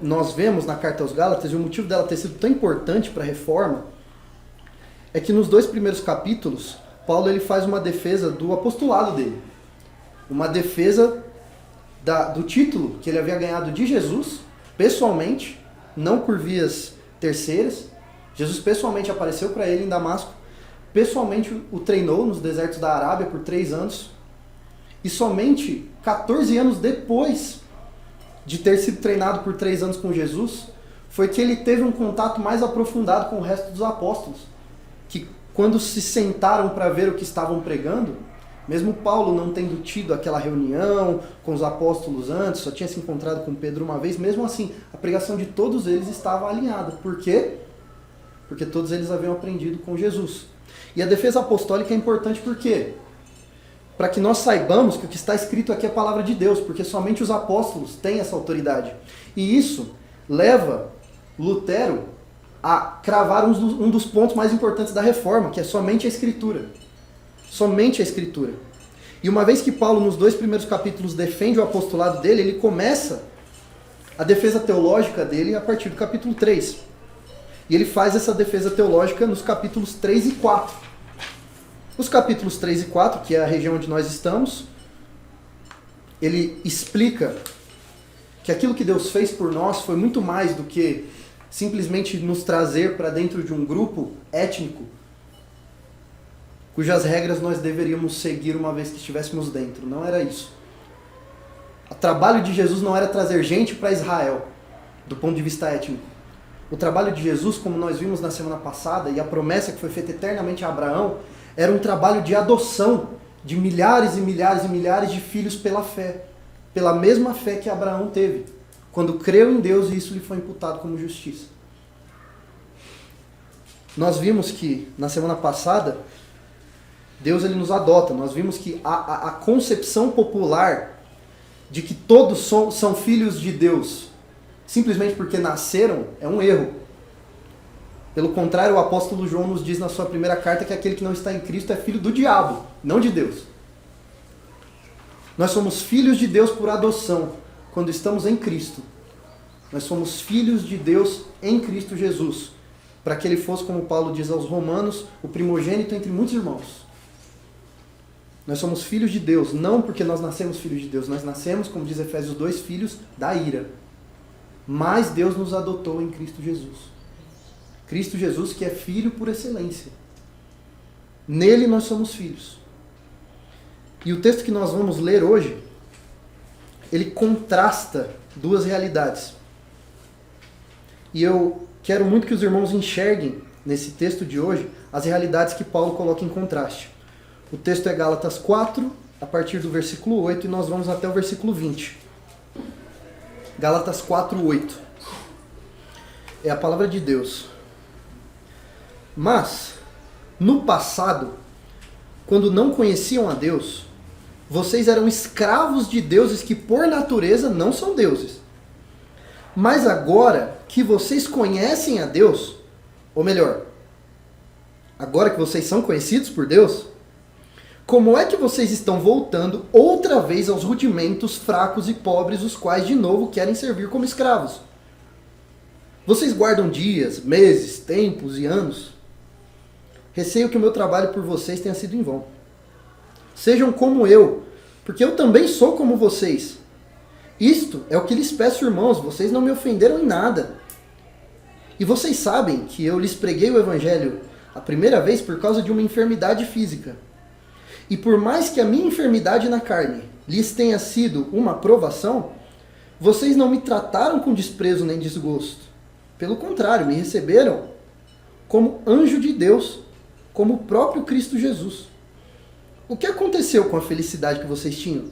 nós vemos na carta aos Gálatas, e o motivo dela ter sido tão importante para a reforma, é que nos 2 primeiros capítulos, Paulo ele faz uma defesa do apostolado dele. Uma defesa do título que ele havia ganhado de Jesus, pessoalmente, não por vias terceiras. Jesus pessoalmente apareceu para ele em Damasco, pessoalmente o treinou nos desertos da Arábia por 3 anos, e somente 14 anos depois de ter sido treinado por 3 anos com Jesus, foi que ele teve um contato mais aprofundado com o resto dos apóstolos, que quando se sentaram para ver o que estavam pregando, mesmo Paulo não tendo tido aquela reunião com os apóstolos antes, só tinha se encontrado com Pedro uma vez, mesmo assim, a pregação de todos eles estava alinhada. Por quê? Porque todos eles haviam aprendido com Jesus. E a defesa apostólica é importante por quê? Para que nós saibamos que o que está escrito aqui é a palavra de Deus, porque somente os apóstolos têm essa autoridade. E isso leva Lutero a cravar um dos pontos mais importantes da reforma, que é somente a Escritura. Somente a Escritura. E uma vez que Paulo, nos 2 primeiros capítulos, defende o apostolado dele, ele começa a defesa teológica dele a partir do capítulo 3. E ele faz essa defesa teológica nos capítulos 3 e 4. Os capítulos 3 e 4, que é a região onde nós estamos, ele explica que aquilo que Deus fez por nós foi muito mais do que simplesmente nos trazer para dentro de um grupo étnico, cujas regras nós deveríamos seguir uma vez que estivéssemos dentro. Não era isso. O trabalho de Jesus não era trazer gente para Israel, do ponto de vista étnico. O trabalho de Jesus, como nós vimos na semana passada, e a promessa que foi feita eternamente a Abraão, era um trabalho de adoção de milhares e milhares e milhares de filhos pela fé. Pela mesma fé que Abraão teve, quando creu em Deus e isso lhe foi imputado como justiça. Nós vimos que, na semana passada, Deus ele nos adota. Nós vimos que a concepção popular de que todos são filhos de Deus, simplesmente porque nasceram, é um erro. Pelo contrário, o apóstolo João nos diz na sua primeira carta que aquele que não está em Cristo é filho do diabo, não de Deus. Nós somos filhos de Deus por adoção, quando estamos em Cristo. Nós somos filhos de Deus em Cristo Jesus, para que ele fosse, como Paulo diz aos Romanos, o primogênito entre muitos irmãos. Nós somos filhos de Deus, não porque nós nascemos filhos de Deus, nós nascemos, como diz Efésios 2, filhos da ira. Mas Deus nos adotou em Cristo Jesus. Cristo Jesus que é filho por excelência. Nele nós somos filhos. E o texto que nós vamos ler hoje, ele contrasta 2 realidades. E eu quero muito que os irmãos enxerguem nesse texto de hoje as realidades que Paulo coloca em contraste. O texto é Gálatas 4, a partir do versículo 8, e nós vamos até o versículo 20. Gálatas 4, 8. É a palavra de Deus. Mas, no passado, quando não conheciam a Deus, vocês eram escravos de deuses que por natureza não são deuses. Mas agora que vocês conhecem a Deus, ou melhor, agora que vocês são conhecidos por Deus, como é que vocês estão voltando outra vez aos rudimentos fracos e pobres, os quais de novo querem servir como escravos? Vocês guardam dias, meses, tempos e anos? Receio que o meu trabalho por vocês tenha sido em vão. Sejam como eu, porque eu também sou como vocês. Isto é o que lhes peço, irmãos, vocês não me ofenderam em nada. E vocês sabem que eu lhes preguei o evangelho a primeira vez por causa de uma enfermidade física. E por mais que a minha enfermidade na carne lhes tenha sido uma provação, vocês não me trataram com desprezo nem desgosto. Pelo contrário, me receberam como anjo de Deus, como o próprio Cristo Jesus. O que aconteceu com a felicidade que vocês tinham?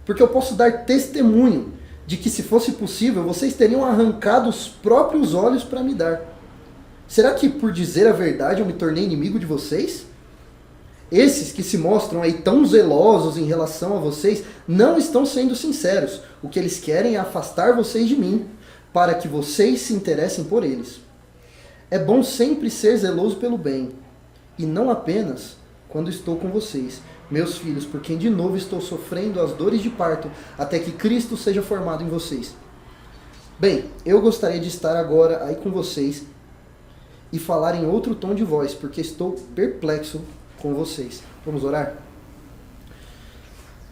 Porque eu posso dar testemunho de que, se fosse possível, vocês teriam arrancado os próprios olhos para me dar. Será que, por dizer a verdade, eu me tornei inimigo de vocês? Esses que se mostram aí tão zelosos em relação a vocês não estão sendo sinceros. O que eles querem é afastar vocês de mim, para que vocês se interessem por eles. É bom sempre ser zeloso pelo bem, e não apenas quando estou com vocês, meus filhos, por quem de novo estou sofrendo as dores de parto, até que Cristo seja formado em vocês. Bem, eu gostaria de estar agora aí com vocês e falar em outro tom de voz, porque estou perplexo com vocês. Vamos orar?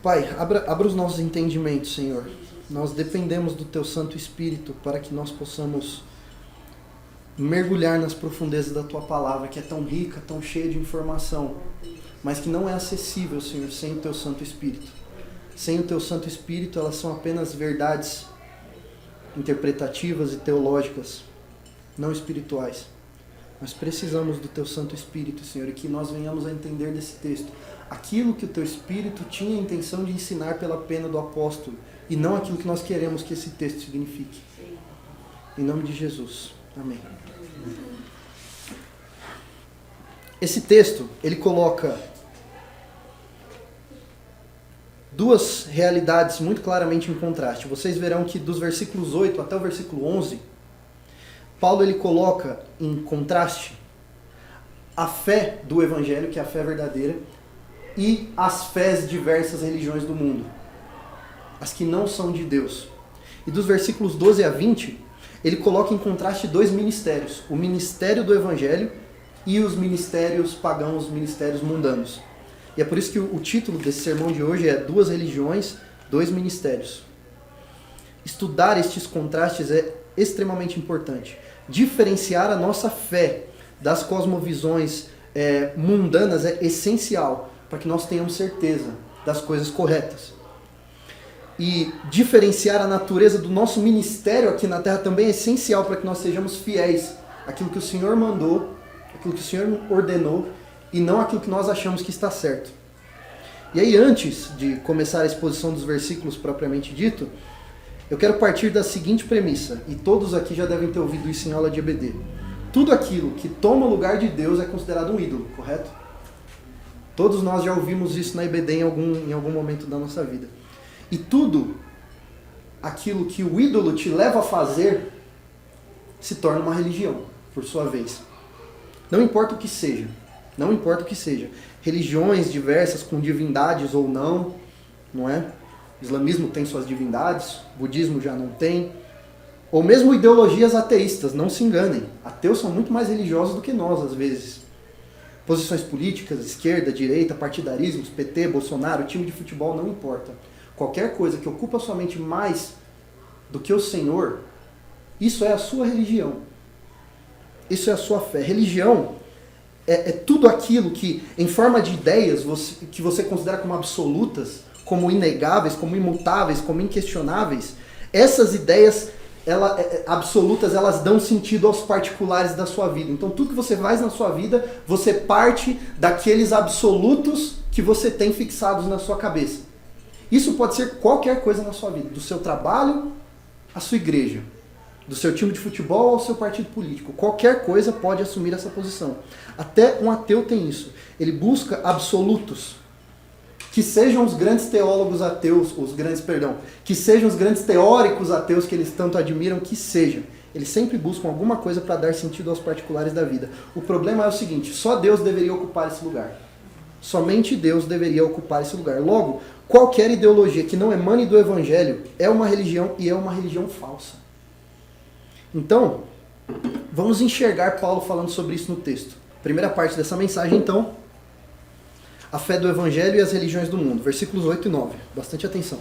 Pai, abra os nossos entendimentos, Senhor. Nós dependemos do Teu Santo Espírito para que nós possamos mergulhar nas profundezas da Tua Palavra, que é tão rica, tão cheia de informação, mas que não é acessível, Senhor, sem o Teu Santo Espírito. Sem o Teu Santo Espírito, elas são apenas verdades interpretativas e teológicas, não espirituais. Nós precisamos do Teu Santo Espírito, Senhor, e que nós venhamos a entender desse texto aquilo que o Teu Espírito tinha a intenção de ensinar pela pena do apóstolo, e não aquilo que nós queremos que esse texto signifique. Em nome de Jesus. Amém. Esse texto, ele coloca duas realidades muito claramente em contraste. Vocês verão que dos versículos 8 até o versículo 11, Paulo ele coloca em contraste a fé do Evangelho, que é a fé verdadeira, e as fés de diversas religiões do mundo, as que não são de Deus. E dos versículos 12 a 20, ele coloca em contraste dois ministérios, o ministério do Evangelho e os ministérios pagãos, os ministérios mundanos. E é por isso que o título desse sermão de hoje é Duas Religiões, Dois Ministérios. Estudar estes contrastes é extremamente importante. Diferenciar a nossa fé das cosmovisões mundanas é essencial para que nós tenhamos certeza das coisas corretas. E diferenciar a natureza do nosso ministério aqui na Terra também é essencial para que nós sejamos fiéis àquilo que o Senhor mandou, aquilo que o Senhor ordenou, e não aquilo que nós achamos que está certo. E aí, antes de começar a exposição dos versículos propriamente dito, eu quero partir da seguinte premissa, e todos aqui já devem ter ouvido isso em aula de EBD. Tudo aquilo que toma o lugar de Deus é considerado um ídolo, correto? Todos nós já ouvimos isso na EBD em algum momento da nossa vida. E tudo aquilo que o ídolo te leva a fazer se torna uma religião, por sua vez. Não importa o que seja. Não importa o que seja. Religiões diversas, com divindades ou não, não é? O islamismo tem suas divindades, o budismo já não tem. Ou mesmo ideologias ateístas, não se enganem. Ateus são muito mais religiosos do que nós, às vezes. Posições políticas, esquerda, direita, partidarismos, PT, Bolsonaro, time de futebol, não importa. Qualquer coisa que ocupa sua mente mais do que o Senhor, isso é a sua religião. Isso é a sua fé. Religião é tudo aquilo que, em forma de ideias, que você considera como absolutas, como inegáveis, como imutáveis, como inquestionáveis. Essas ideias absolutas, elas dão sentido aos particulares da sua vida. Então, tudo que você faz na sua vida, você parte daqueles absolutos que você tem fixados na sua cabeça. Isso pode ser qualquer coisa na sua vida, do seu trabalho à sua igreja, do seu time de futebol ao seu partido político. Qualquer coisa pode assumir essa posição. Até um ateu tem isso. Ele busca absolutos. Que sejam os grandes teólogos ateus, que sejam os grandes teóricos ateus que eles tanto admiram, que sejam. Eles sempre buscam alguma coisa para dar sentido aos particulares da vida. O problema é o seguinte, só Deus deveria ocupar esse lugar. Somente Deus deveria ocupar esse lugar. Logo, qualquer ideologia que não emane do Evangelho é uma religião e é uma religião falsa. Então, vamos enxergar Paulo falando sobre isso no texto. Primeira parte dessa mensagem, então, a fé do Evangelho e as religiões do mundo. Versículos 8 e 9. Bastante atenção.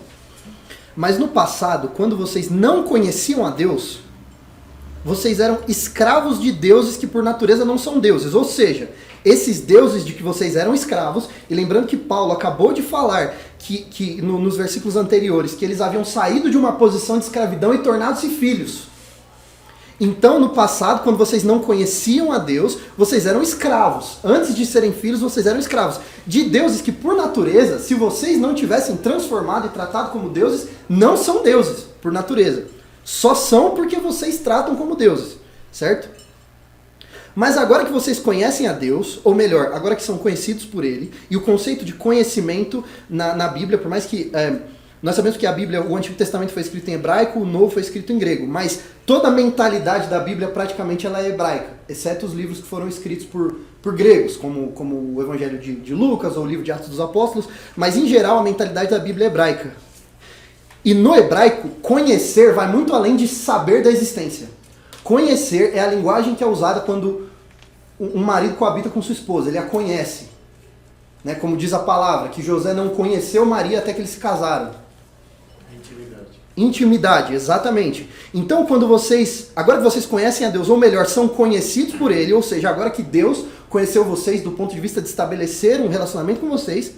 Mas no passado, quando vocês não conheciam a Deus, vocês eram escravos de deuses que por natureza não são deuses. Ou seja, esses deuses de que vocês eram escravos, e lembrando que Paulo acabou de falar nos versículos anteriores, que eles haviam saído de uma posição de escravidão e tornado-se filhos. Então, no passado, quando vocês não conheciam a Deus, vocês eram escravos. Antes de serem filhos, vocês eram escravos de deuses que, por natureza, se vocês não tivessem transformado e tratado como deuses, não são deuses, por natureza. Só são porque vocês tratam como deuses, certo? Mas agora que vocês conhecem a Deus, ou melhor, agora que são conhecidos por Ele, e o conceito de conhecimento na Bíblia, por mais que... nós sabemos que a Bíblia, o Antigo Testamento foi escrito em hebraico, o Novo foi escrito em grego, mas toda a mentalidade da Bíblia praticamente ela é hebraica, exceto os livros que foram escritos por gregos, como o Evangelho de Lucas ou o livro de Atos dos Apóstolos, mas em geral a mentalidade da Bíblia é hebraica. E no hebraico, conhecer vai muito além de saber da existência. Conhecer é a linguagem que é usada quando um marido coabita com sua esposa, ele a conhece. Né? Como diz a palavra, que José não conheceu Maria até que eles se casaram. Intimidade, exatamente. Então, agora que vocês conhecem a Deus, ou melhor, são conhecidos por Ele, ou seja, agora que Deus conheceu vocês do ponto de vista de estabelecer um relacionamento com vocês,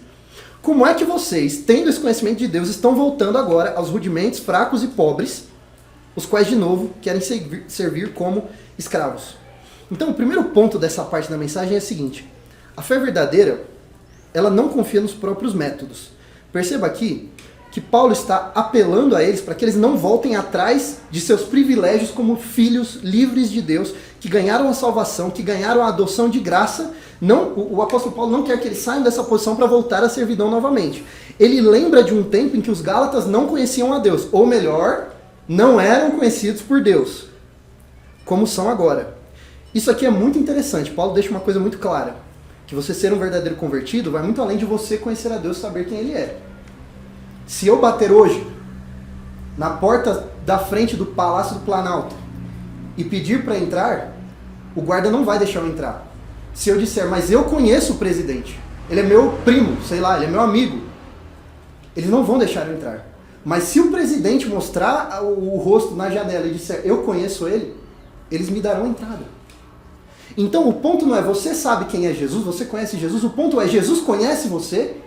como é que vocês, tendo esse conhecimento de Deus, estão voltando agora aos rudimentos fracos e pobres, os quais, de novo, querem servir como escravos? Então, o primeiro ponto dessa parte da mensagem é o seguinte: a fé verdadeira, ela não confia nos próprios métodos. Perceba aqui que Paulo está apelando a eles para que eles não voltem atrás de seus privilégios como filhos livres de Deus, que ganharam a salvação, que ganharam a adoção de graça. Não, o apóstolo Paulo não quer que eles saiam dessa posição para voltar à servidão novamente. Ele lembra de um tempo em que os Gálatas não conheciam a Deus, ou melhor, não eram conhecidos por Deus, como são agora. Isso aqui é muito interessante. Paulo deixa uma coisa muito clara, que você ser um verdadeiro convertido vai muito além de você conhecer a Deus e saber quem Ele é. Se eu bater hoje na porta da frente do Palácio do Planalto e pedir para entrar, o guarda não vai deixar eu entrar. Se eu disser, mas eu conheço o presidente, ele é meu primo, sei lá, ele é meu amigo, eles não vão deixar eu entrar. Mas se o presidente mostrar o rosto na janela e disser, eu conheço ele, eles me darão entrada. Então o ponto não é você sabe quem é Jesus, você conhece Jesus, o ponto é Jesus conhece você.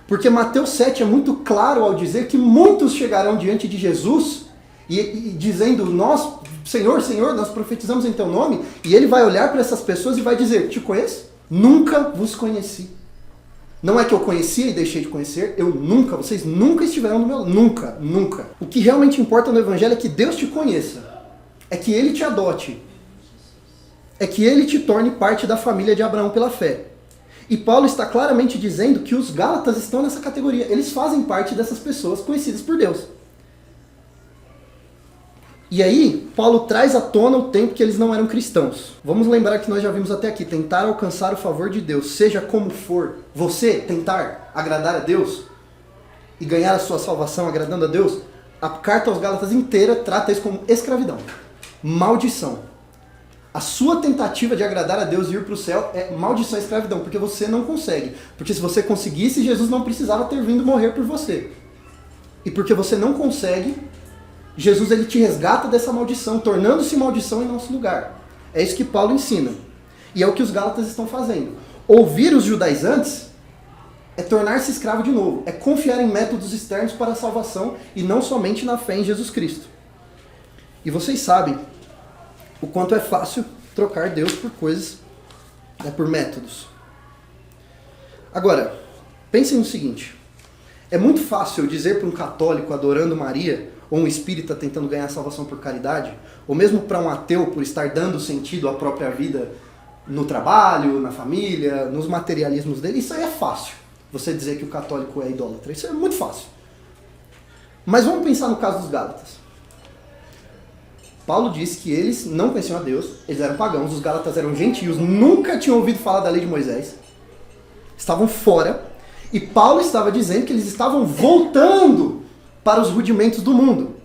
Porque Mateus 7 é muito claro ao dizer que muitos chegarão diante de Jesus e dizendo, Senhor, Senhor, nós profetizamos em teu nome, e ele vai olhar para essas pessoas e vai dizer, te conheço? Nunca vos conheci. Não é que eu conhecia e deixei de conhecer, vocês nunca estiveram no meu lado, nunca. O que realmente importa no evangelho é que Deus te conheça, é que ele te adote, é que ele te torne parte da família de Abraão pela fé. E Paulo está claramente dizendo que os Gálatas estão nessa categoria. Eles fazem parte dessas pessoas conhecidas por Deus. E aí, Paulo traz à tona o tempo que eles não eram cristãos. Vamos lembrar que nós já vimos até aqui. Tentar alcançar o favor de Deus, seja como for. Você tentar agradar a Deus e ganhar a sua salvação agradando a Deus, a carta aos Gálatas inteira trata isso como escravidão. Maldição. A sua tentativa de agradar a Deus e ir para o céu é maldição e escravidão, porque você não consegue. Porque se você conseguisse, Jesus não precisava ter vindo morrer por você. E porque você não consegue, Jesus ele te resgata dessa maldição, tornando-se maldição em nosso lugar. É isso que Paulo ensina. E é o que os Gálatas estão fazendo. Ouvir os judaizantes é tornar-se escravo de novo. É confiar em métodos externos para a salvação e não somente na fé em Jesus Cristo. E vocês sabem o quanto é fácil trocar Deus por coisas, por métodos. Agora, pensem no seguinte. É muito fácil eu dizer para um católico adorando Maria, ou um espírita tentando ganhar a salvação por caridade, ou mesmo para um ateu por estar dando sentido à própria vida no trabalho, na família, nos materialismos dele. Isso aí é fácil, você dizer que o católico é idólatra. Isso é muito fácil. Mas vamos pensar no caso dos Gálatas. Paulo disse que eles não conheciam a Deus, eles eram pagãos, os Gálatas eram gentios, nunca tinham ouvido falar da lei de Moisés, estavam fora, e Paulo estava dizendo que eles estavam voltando para os rudimentos do mundo.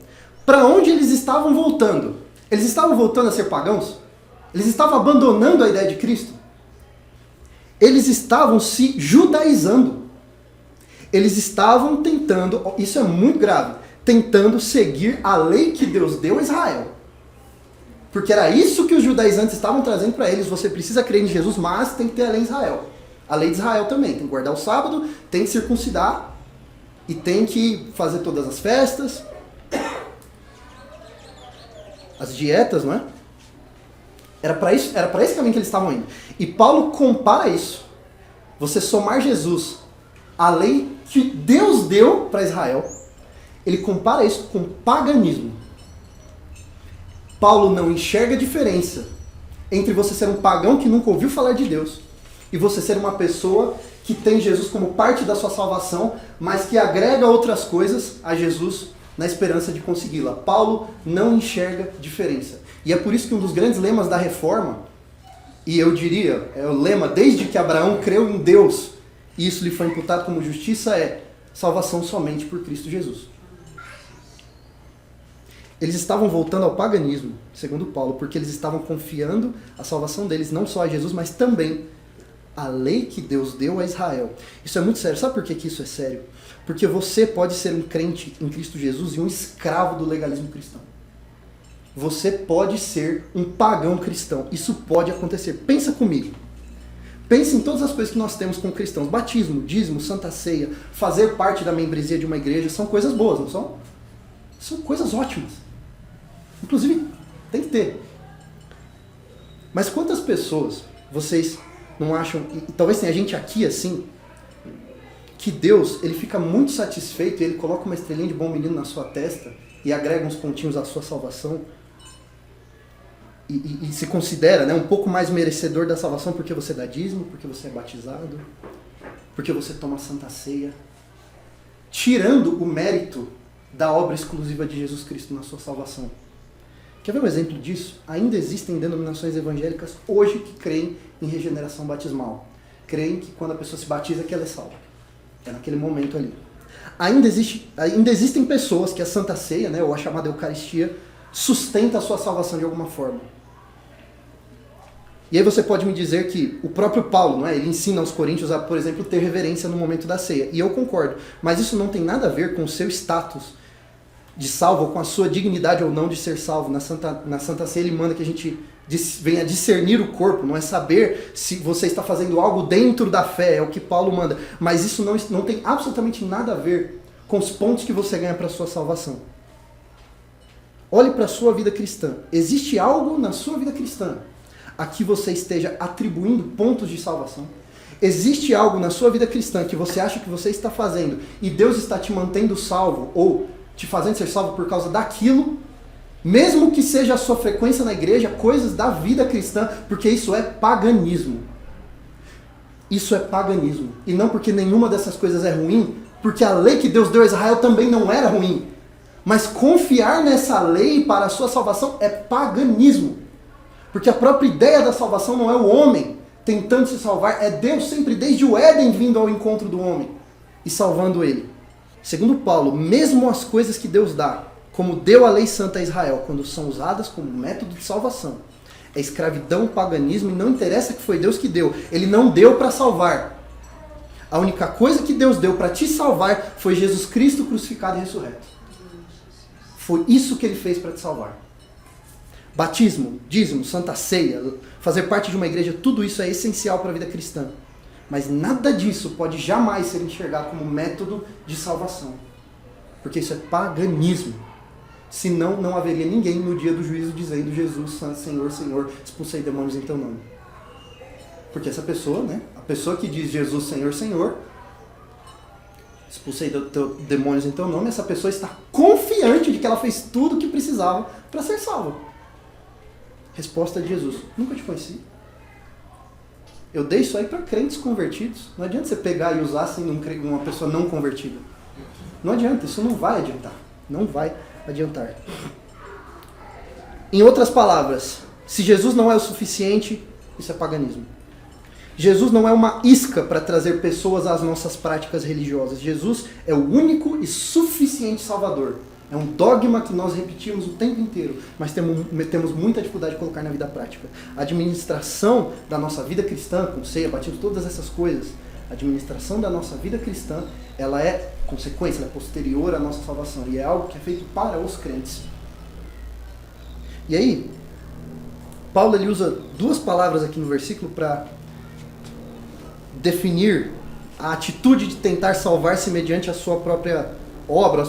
Para onde eles estavam voltando? Eles estavam voltando a ser pagãos? Eles estavam abandonando a ideia de Cristo? Eles estavam se judaizando. Eles estavam tentando, isso é muito grave, tentando seguir a lei que Deus deu a Israel. Porque era isso que os judaizantes estavam trazendo para eles. Você precisa crer em Jesus, mas tem que ter a lei de Israel. A lei de Israel também. Tem que guardar o sábado, tem que circuncidar e tem que fazer todas as festas. As dietas, não é? Era para esse caminho que eles estavam indo. E Paulo compara isso. Você somar Jesus, a lei que Deus deu para Israel, ele compara isso com paganismo. Paulo não enxerga a diferença entre você ser um pagão que nunca ouviu falar de Deus e você ser uma pessoa que tem Jesus como parte da sua salvação, mas que agrega outras coisas a Jesus na esperança de consegui-la. Paulo não enxerga diferença. E é por isso que um dos grandes lemas da Reforma, e eu diria, é o lema desde que Abraão creu em Deus e isso lhe foi imputado como justiça, é salvação somente por Cristo Jesus. eles estavam voltando ao paganismo, segundo Paulo, porque eles estavam confiando a salvação deles não só a Jesus, mas também a lei que Deus deu a Israel. Isso é muito sério. Sabe por que isso é sério? Porque você pode ser um crente em Cristo Jesus e um escravo do legalismo cristão. Você pode ser um pagão cristão. Isso pode acontecer. Pensa comigo. Pense em todas as coisas que nós temos como cristãos. Batismo, dízimo, santa ceia, fazer parte da membresia de uma igreja, são coisas boas, não são? São coisas ótimas. Inclusive, tem que ter. Mas quantas pessoas vocês não acham, e talvez tenha gente aqui assim, que Deus, ele fica muito satisfeito e ele coloca uma estrelinha de bom menino na sua testa e agrega uns pontinhos à sua salvação e se considera, né, um pouco mais merecedor da salvação porque você dá dízimo, porque você é batizado, porque você toma a santa ceia, tirando o mérito da obra exclusiva de Jesus Cristo na sua salvação. Quer ver um exemplo disso? Ainda existem denominações evangélicas hoje que creem em regeneração batismal. Creem que quando a pessoa se batiza que ela é salva. É naquele momento ali. Ainda existem pessoas que a Santa Ceia, né, ou a chamada Eucaristia, sustenta a sua salvação de alguma forma. E aí você pode me dizer que o próprio Paulo, ele ensina aos coríntios a, por exemplo, ter reverência no momento da ceia. E eu concordo. Mas isso não tem nada a ver com o seu status de salvo, ou com a sua dignidade ou não de ser salvo. Na Santa Ceia ele manda que a gente venha discernir o corpo, não é saber se você está fazendo algo dentro da fé, é o que Paulo manda. Mas isso não tem absolutamente nada a ver com os pontos que você ganha para a sua salvação. Olhe para a sua vida cristã. Existe algo na sua vida cristã a que você esteja atribuindo pontos de salvação? Existe algo na sua vida cristã que você acha que você está fazendo e Deus está te mantendo salvo ou te fazendo ser salvo por causa daquilo, mesmo que seja a sua frequência na igreja, coisas da vida cristã, porque isso é paganismo. Isso é paganismo. E não porque nenhuma dessas coisas é ruim, porque a lei que Deus deu a Israel também não era ruim. Mas confiar nessa lei para a sua salvação é paganismo. Porque a própria ideia da salvação não é o homem tentando se salvar, é Deus sempre desde o Éden vindo ao encontro do homem e salvando ele. Segundo Paulo, mesmo as coisas que Deus dá, como deu a lei santa a Israel, quando são usadas como método de salvação, é escravidão, paganismo, e não interessa que foi Deus que deu. Ele não deu para salvar. A única coisa que Deus deu para te salvar foi Jesus Cristo crucificado e ressurreto. Foi isso que ele fez para te salvar. Batismo, dízimo, santa ceia, fazer parte de uma igreja, tudo isso é essencial para a vida cristã. Mas nada disso pode jamais ser enxergado como método de salvação. Porque isso é paganismo. Senão não haveria ninguém no dia do juízo dizendo: Jesus, Senhor, Senhor, expulsei demônios em teu nome. Porque essa pessoa, a pessoa que diz Jesus, Senhor, Senhor, expulsei demônios em teu nome, essa pessoa está confiante de que ela fez tudo o que precisava para ser salva. Resposta de Jesus: nunca te conheci. Eu dei isso aí para crentes convertidos. Não adianta você pegar e usar assim uma pessoa não convertida. Não adianta, isso não vai adiantar. Não vai adiantar. Em outras palavras, se Jesus não é o suficiente, isso é paganismo. Jesus não é uma isca para trazer pessoas às nossas práticas religiosas. Jesus é o único e suficiente Salvador. É um dogma que nós repetimos o tempo inteiro, mas temos muita dificuldade de colocar na vida prática. A administração da nossa vida cristã, com ceia, batismo, todas essas coisas, a administração da nossa vida cristã, ela é consequência, ela é posterior à nossa salvação. E é algo que é feito para os crentes. E aí, Paulo ele usa duas palavras aqui no versículo para definir a atitude de tentar salvar-se mediante a sua própria obra,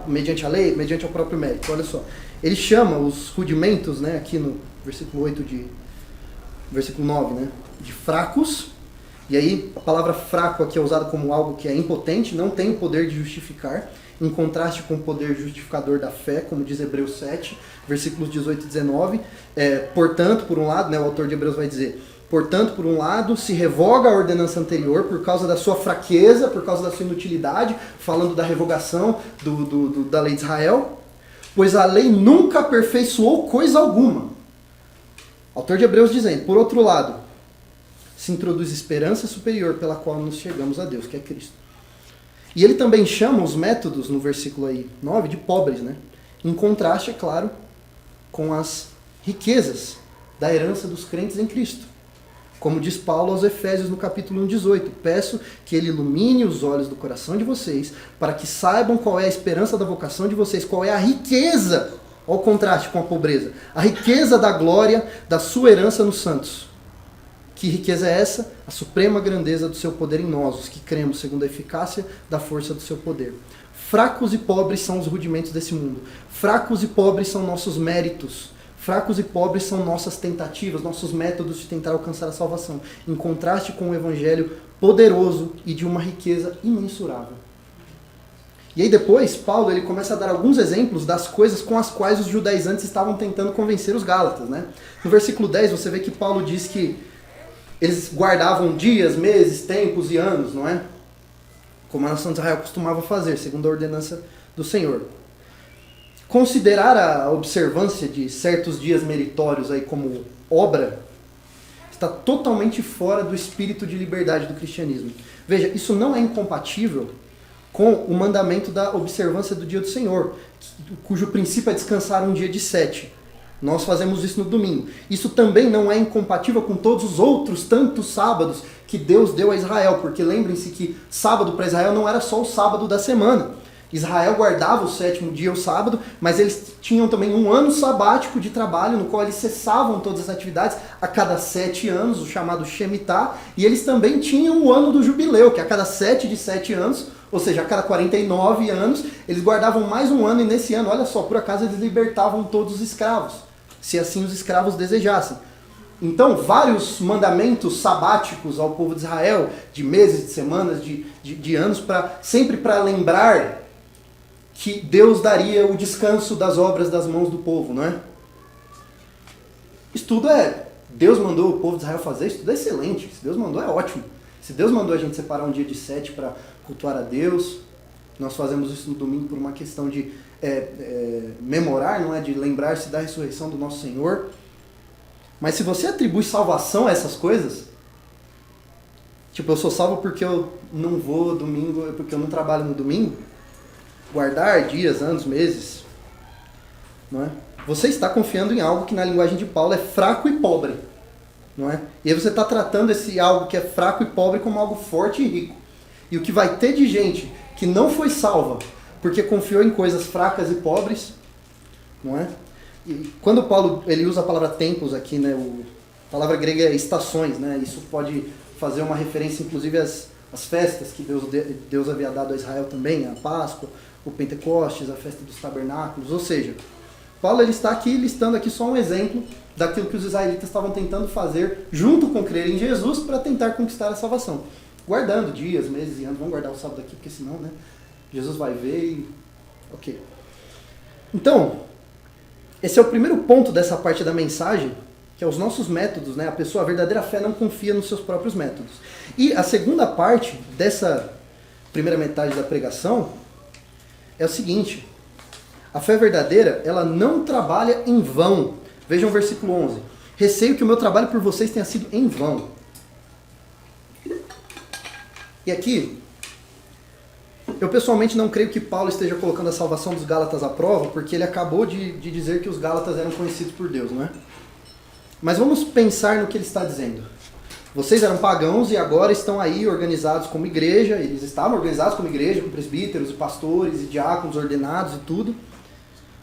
mediante a lei, mediante o próprio mérito. Olha só, ele chama os rudimentos, aqui no versículo 8 versículo 9, de fracos. E aí a palavra fraco aqui é usada como algo que é impotente, não tem o poder de justificar, em contraste com o poder justificador da fé, como diz Hebreus 7, versículos 18 e 19. Portanto, por um lado, o autor de Hebreus vai dizer: portanto, por um lado, se revoga a ordenança anterior por causa da sua fraqueza, por causa da sua inutilidade, falando da revogação da lei de Israel, pois a lei nunca aperfeiçoou coisa alguma. O autor de Hebreus dizendo: por outro lado, se introduz esperança superior pela qual nos chegamos a Deus, que é Cristo. E ele também chama os métodos, no versículo 9, de pobres, Em contraste, é claro, com as riquezas da herança dos crentes em Cristo. Como diz Paulo aos Efésios no capítulo 1:18, peço que ele ilumine os olhos do coração de vocês, para que saibam qual é a esperança da vocação de vocês, qual é a riqueza, ao contraste com a pobreza, a riqueza da glória da sua herança nos santos. Que riqueza é essa? A suprema grandeza do seu poder em nós, os que cremos segundo a eficácia da força do seu poder. Fracos e pobres são os rudimentos desse mundo. Fracos e pobres são nossos méritos. Fracos e pobres são nossas tentativas, nossos métodos de tentar alcançar a salvação, em contraste com um evangelho poderoso e de uma riqueza imensurável. E aí depois, Paulo ele começa a dar alguns exemplos das coisas com as quais os judaizantes estavam tentando convencer os gálatas, né? No versículo 10 você vê que Paulo diz que eles guardavam dias, meses, tempos e anos, não é? Como a nação de Israel costumava fazer, segundo a ordenança do Senhor. Considerar a observância de certos dias meritórios aí como obra está totalmente fora do espírito de liberdade do cristianismo. Veja, isso não é incompatível com o mandamento da observância do dia do Senhor, cujo princípio é descansar um dia de 7. Nós fazemos isso no domingo. Isso também não é incompatível com todos os outros tantos sábados que Deus deu a Israel, porque lembrem-se que sábado para Israel não era só o sábado da semana. Israel guardava o 7º dia, o sábado, mas eles tinham também um ano sabático de trabalho, no qual eles cessavam todas as atividades a cada 7 anos, o chamado Shemitah, e eles também tinham o ano do jubileu, que a cada 7 de 7 anos, ou seja, a cada 49 anos, eles guardavam mais um ano, e nesse ano, olha só, por acaso eles libertavam todos os escravos, se assim os escravos desejassem. Então, vários mandamentos sabáticos ao povo de Israel, de meses, de semanas, de anos, sempre para lembrar que Deus daria o descanso das obras das mãos do povo, não é? Isso tudo Deus mandou o povo de Israel fazer, isso tudo é excelente. Se Deus mandou, é ótimo. Se Deus mandou a gente separar um dia de 7 para cultuar a Deus, nós fazemos isso no domingo por uma questão de memorar, não é? De lembrar-se da ressurreição do nosso Senhor. Mas se você atribui salvação a essas coisas, tipo, eu sou salvo porque eu não vou domingo, porque eu não trabalho no domingo, guardar dias, anos, meses, não é? Você está confiando em algo que na linguagem de Paulo é fraco e pobre, não é? E aí você está tratando esse algo que é fraco e pobre como algo forte e rico. E o que vai ter de gente que não foi salva porque confiou em coisas fracas e pobres, não é? E quando Paulo ele usa a palavra tempos aqui, né? A palavra grega é estações, né? Isso pode fazer uma referência inclusive às festas que Deus havia dado a Israel também, a Páscoa, o Pentecostes, a festa dos tabernáculos, ou seja, Paulo ele está aqui listando aqui só um exemplo daquilo que os israelitas estavam tentando fazer junto com crer em Jesus para tentar conquistar a salvação. Guardando dias, meses e anos, vamos guardar o sábado aqui porque senão, né, Jesus vai ver e... Ok. Então, esse é o primeiro ponto dessa parte da mensagem, que é os nossos métodos, né? A verdadeira fé não confia nos seus próprios métodos. E a segunda parte dessa primeira metade da pregação é o seguinte: a fé verdadeira, ela não trabalha em vão. Vejam o versículo 11. Receio que o meu trabalho por vocês tenha sido em vão. E aqui, eu pessoalmente não creio que Paulo esteja colocando a salvação dos Gálatas à prova, porque ele acabou de dizer que os Gálatas eram conhecidos por Deus, não é? Mas vamos pensar no que ele está dizendo. Vocês eram pagãos e agora estão aí organizados como igreja, eles estavam organizados como igreja, com presbíteros e pastores e diáconos ordenados e tudo.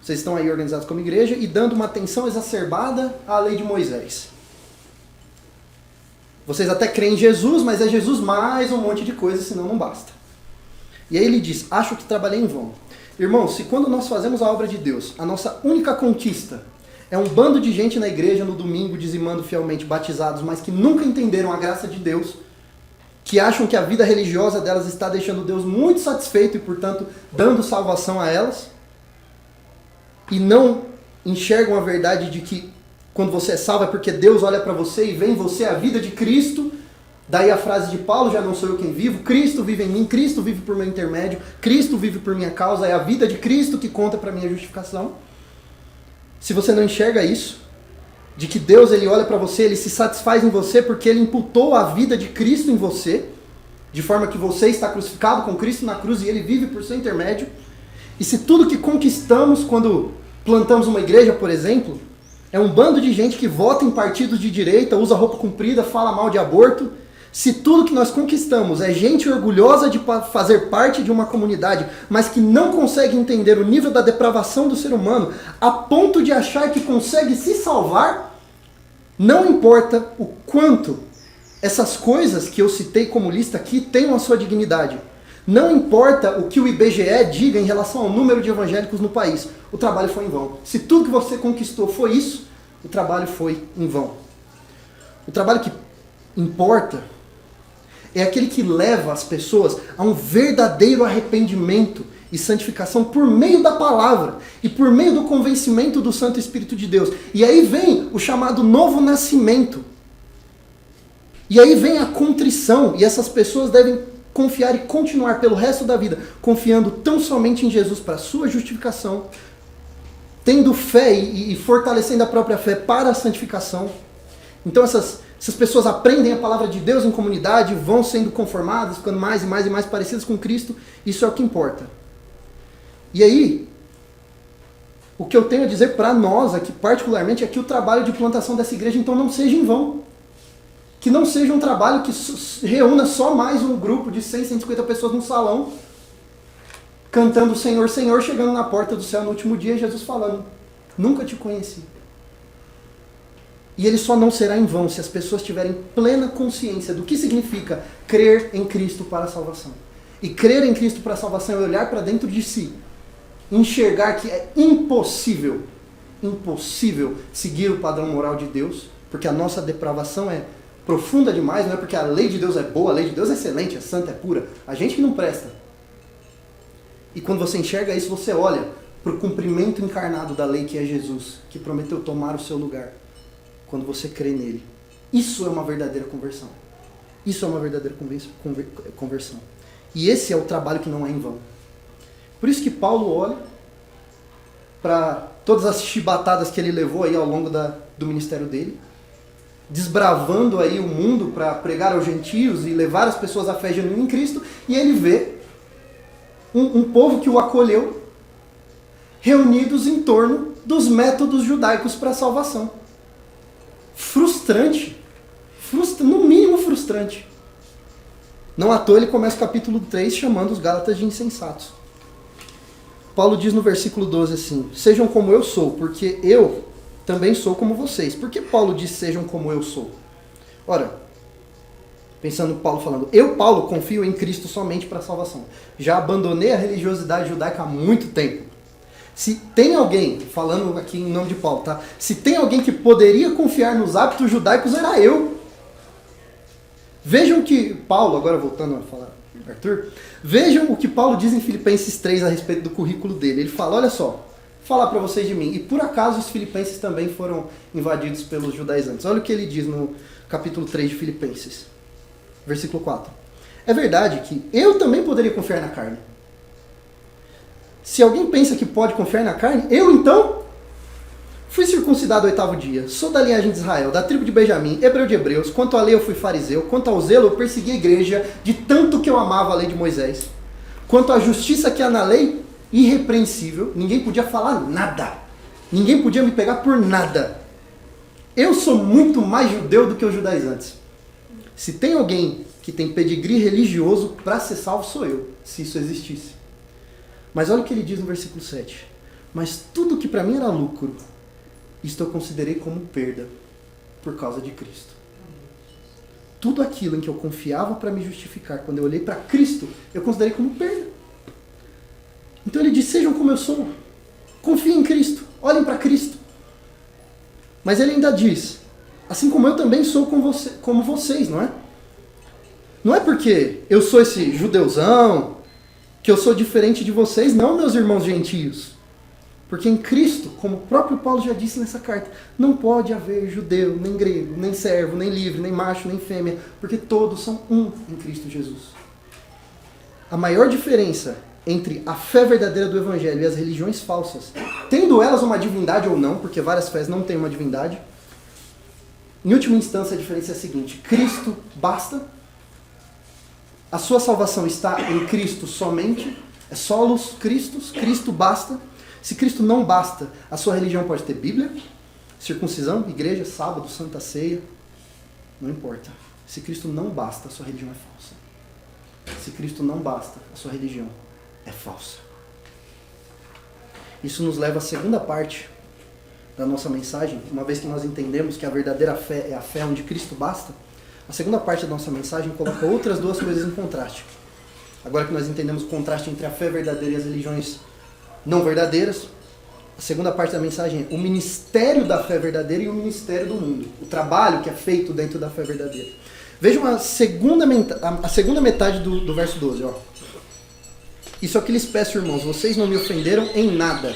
Vocês estão aí organizados como igreja e dando uma atenção exacerbada à lei de Moisés. Vocês até creem em Jesus, mas é Jesus mais um monte de coisa, senão não basta. E aí ele diz, acho que trabalhei em vão. Irmãos, se quando nós fazemos a obra de Deus, a nossa única conquista é um bando de gente na igreja no domingo dizimando fielmente batizados, mas que nunca entenderam a graça de Deus, que acham que a vida religiosa delas está deixando Deus muito satisfeito e, portanto, dando salvação a elas, e não enxergam a verdade de que quando você é salvo é porque Deus olha para você e vê em você a vida de Cristo. Daí a frase de Paulo, já não sou eu quem vivo, Cristo vive em mim, Cristo vive por meu intermédio, Cristo vive por minha causa, é a vida de Cristo que conta para minha justificação. Se você não enxerga isso, de que Deus ele olha para você, ele se satisfaz em você porque ele imputou a vida de Cristo em você, de forma que você está crucificado com Cristo na cruz e ele vive por seu intermédio. E se tudo que conquistamos quando plantamos uma igreja, por exemplo, é um bando de gente que vota em partidos de direita, usa roupa comprida, fala mal de aborto, se tudo que nós conquistamos é gente orgulhosa de fazer parte de uma comunidade, mas que não consegue entender o nível da depravação do ser humano, a ponto de achar que consegue se salvar, não importa o quanto essas coisas que eu citei como lista aqui tenham a sua dignidade. Não importa o que o IBGE diga em relação ao número de evangélicos no país, o trabalho foi em vão. Se tudo que você conquistou foi isso, o trabalho foi em vão. O trabalho que importa é aquele que leva as pessoas a um verdadeiro arrependimento e santificação por meio da palavra e por meio do convencimento do Santo Espírito de Deus. E aí vem o chamado novo nascimento. E aí vem a contrição, e essas pessoas devem confiar e continuar pelo resto da vida, confiando tão somente em Jesus para a sua justificação, tendo fé e fortalecendo a própria fé para a santificação. Então essas pessoas aprendem a palavra de Deus em comunidade, vão sendo conformadas, ficando mais e mais e mais parecidas com Cristo, isso é o que importa. E aí, o que eu tenho a dizer para nós aqui, particularmente, é que o trabalho de plantação dessa igreja, então, não seja em vão. Que não seja um trabalho que reúna só mais um grupo de 100, 150 pessoas num salão, cantando Senhor, Senhor, chegando na porta do céu no último dia, Jesus falando, nunca te conheci. E ele só não será em vão se as pessoas tiverem plena consciência do que significa crer em Cristo para a salvação. E crer em Cristo para a salvação é olhar para dentro de si, enxergar que é impossível seguir o padrão moral de Deus, porque a nossa depravação é profunda demais, não é porque a lei de Deus é boa, a lei de Deus é excelente, é santa, é pura. A gente que não presta. E quando você enxerga isso, você olha para o cumprimento encarnado da lei que é Jesus, que prometeu tomar o seu lugar. Quando você crê nele. Isso é uma verdadeira conversão. Isso é uma verdadeira conversão. E esse é o trabalho que não é em vão. Por isso que Paulo olha para todas as chibatadas que ele levou aí ao longo do ministério dele, desbravando aí o mundo para pregar aos gentios e levar as pessoas à fé genuína em Cristo, e ele vê um povo que o acolheu, reunidos em torno dos métodos judaicos para a salvação. Frustrante. No mínimo frustrante. Não à toa ele começa o capítulo 3 chamando os Gálatas de insensatos. Paulo diz no versículo 12 assim, sejam como eu sou, porque eu também sou como vocês. Por que Paulo diz sejam como eu sou? Ora, pensando Paulo falando, eu, Paulo, confio em Cristo somente para a salvação. Já abandonei a religiosidade judaica há muito tempo. Se tem alguém, falando aqui em nome de Paulo, tá? Se tem alguém que poderia confiar nos hábitos judaicos, era eu. Vejam que Paulo, agora voltando a falar, Arthur, vejam o que Paulo diz em Filipenses 3 a respeito do currículo dele. Ele fala, olha só, vou falar para vocês de mim. E por acaso os filipenses também foram invadidos pelos judaizantes. Olha o que ele diz no capítulo 3 de Filipenses, versículo 4. É verdade que eu também poderia confiar na carne. Se alguém pensa que pode confiar na carne, eu então fui circuncidado ao 8º dia, sou da linhagem de Israel, da tribo de Benjamim, hebreu de hebreus, quanto à lei eu fui fariseu, quanto ao zelo eu persegui a igreja, de tanto que eu amava a lei de Moisés. Quanto à justiça que há na lei, irrepreensível, ninguém podia falar nada, ninguém podia me pegar por nada. Eu sou muito mais judeu do que os judaizantes. Se tem alguém que tem pedigree religioso, para ser salvo sou eu, se isso existisse. Mas olha o que ele diz no versículo 7. Mas tudo que para mim era lucro, isto eu considerei como perda por causa de Cristo. Tudo aquilo em que eu confiava para me justificar, quando eu olhei para Cristo, eu considerei como perda. Então ele diz, sejam como eu sou. Confiem em Cristo, olhem para Cristo. Mas ele ainda diz, assim como eu também sou como vocês, não é? Não é porque eu sou esse judeuzão, que eu sou diferente de vocês, não, meus irmãos gentios. Porque em Cristo, como o próprio Paulo já disse nessa carta, não pode haver judeu, nem grego, nem servo, nem livre, nem macho, nem fêmea, porque todos são um em Cristo Jesus. A maior diferença entre a fé verdadeira do Evangelho e as religiões falsas, tendo elas uma divindade ou não, porque várias fés não têm uma divindade, em última instância a diferença é a seguinte, Cristo basta, a sua salvação está em Cristo somente, É solos Christus, Cristo basta. Se Cristo não basta, a sua religião pode ter Bíblia, circuncisão, igreja, sábado, santa ceia. Não importa. Se Cristo não basta, a sua religião é falsa. Se Cristo não basta, a sua religião é falsa. Isso nos leva à segunda parte da nossa mensagem. Uma vez que nós entendemos que a verdadeira fé é a fé onde Cristo basta, a segunda parte da nossa mensagem coloca outras duas coisas em contraste. Agora que nós entendemos o contraste entre a fé verdadeira e as religiões não verdadeiras, a segunda parte da mensagem é o ministério da fé verdadeira e o ministério do mundo. O trabalho que é feito dentro da fé verdadeira. Vejam a segunda metade do verso 12. Ó. Isso é o que lhes peço, irmãos. Vocês não me ofenderam em nada.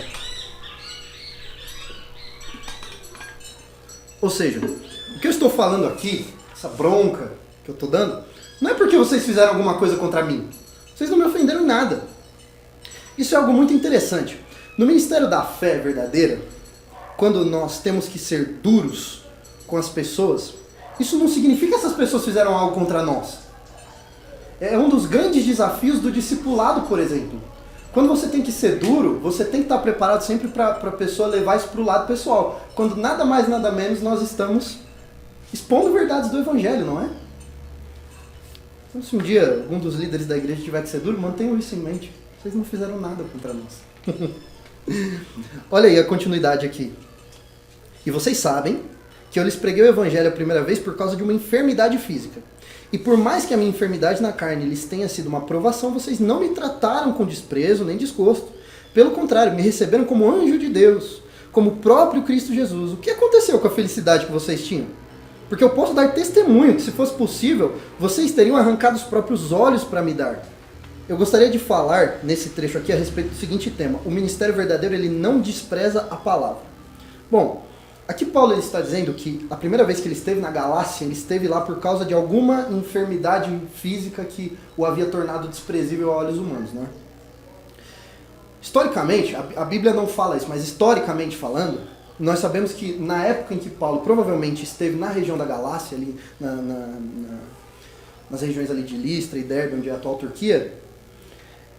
Ou seja, o que eu estou falando aqui, essa bronca que eu estou dando, não é porque vocês fizeram alguma coisa contra mim. Vocês não me ofenderam em nada. Isso é algo muito interessante. No ministério da fé verdadeira, quando nós temos que ser duros com as pessoas, isso não significa que essas pessoas fizeram algo contra nós. É um dos grandes desafios do discipulado, por exemplo. Quando você tem que ser duro, você tem que estar preparado sempre para a pessoa levar isso para o lado pessoal. Quando nada mais, nada menos, nós estamos expondo verdades do Evangelho, não é? Então, se um dia algum dos líderes da igreja tiver que ser duro, mantenham isso em mente. Vocês não fizeram nada contra nós. Olha aí a continuidade aqui. E vocês sabem que eu lhes preguei o Evangelho a primeira vez por causa de uma enfermidade física. E por mais que a minha enfermidade na carne lhes tenha sido uma provação, vocês não me trataram com desprezo nem desgosto. Pelo contrário, me receberam como anjo de Deus, como o próprio Cristo Jesus. O que aconteceu com a felicidade que vocês tinham? Porque eu posso dar testemunho que, se fosse possível, vocês teriam arrancado os próprios olhos para me dar. Eu gostaria de falar, nesse trecho aqui, a respeito do seguinte tema. O ministério verdadeiro, ele não despreza a palavra. Bom, aqui Paulo ele está dizendo que a primeira vez que ele esteve na Galácia, ele esteve lá por causa de alguma enfermidade física que o havia tornado desprezível a olhos humanos, né? Historicamente, a Bíblia não fala isso, mas historicamente falando, nós sabemos que na época em que Paulo provavelmente esteve na região da Galácia, ali nas regiões ali de Listra e Derbe, onde é a atual Turquia,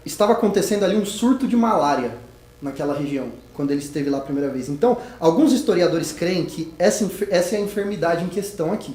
estava acontecendo ali um surto de malária naquela região, quando ele esteve lá a primeira vez. Então, alguns historiadores creem que essa é a enfermidade em questão aqui.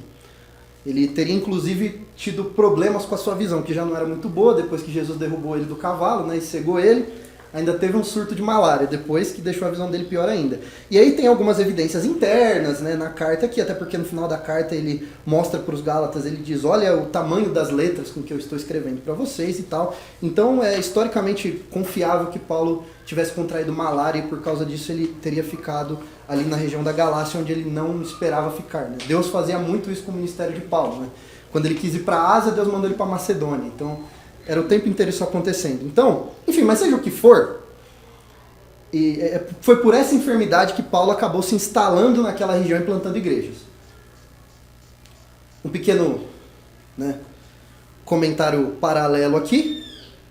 Ele teria, inclusive, tido problemas com a sua visão, que já não era muito boa, depois que Jesus derrubou ele do cavalo, né, e cegou ele, ainda teve um surto de malária, depois que deixou a visão dele pior ainda. E aí tem algumas evidências internas, né, na carta aqui, até porque no final da carta ele mostra para os Gálatas, ele diz, olha o tamanho das letras com que eu estou escrevendo para vocês e tal. Então é historicamente confiável que Paulo tivesse contraído malária e por causa disso ele teria ficado ali na região da Galácia, onde ele não esperava ficar, né? Deus fazia muito isso com o ministério de Paulo, né? Quando ele quis ir para a Ásia, Deus mandou ele para Macedônia. Então era o tempo inteiro isso acontecendo. Então, enfim, mas seja o que for, foi por essa enfermidade que Paulo acabou se instalando naquela região e plantando igrejas. Um pequeno, né, comentário paralelo aqui.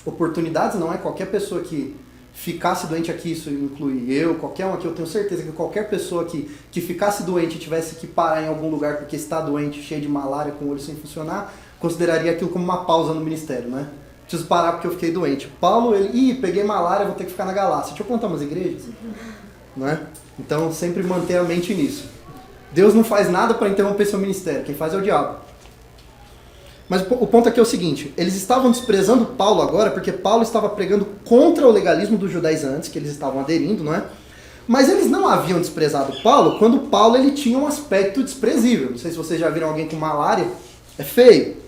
Oportunidades, não é qualquer pessoa que ficasse doente aqui, isso inclui eu, qualquer um aqui, eu tenho certeza que qualquer pessoa que ficasse doente e tivesse que parar em algum lugar porque está doente, cheio de malária, com o olho sem funcionar, consideraria aquilo como uma pausa no ministério, né? Preciso parar porque eu fiquei doente. Paulo, peguei malária, vou ter que ficar na Galácia. Deixa eu plantar umas igrejas. Não é? Então, sempre manter a mente nisso. Deus não faz nada para interromper seu ministério. Quem faz é o diabo. Mas o ponto aqui é o seguinte. Eles estavam desprezando Paulo agora porque Paulo estava pregando contra o legalismo dos judaizantes, que eles estavam aderindo, não é? Mas eles não haviam desprezado Paulo quando Paulo ele tinha um aspecto desprezível. Não sei se vocês já viram alguém com malária. É feio.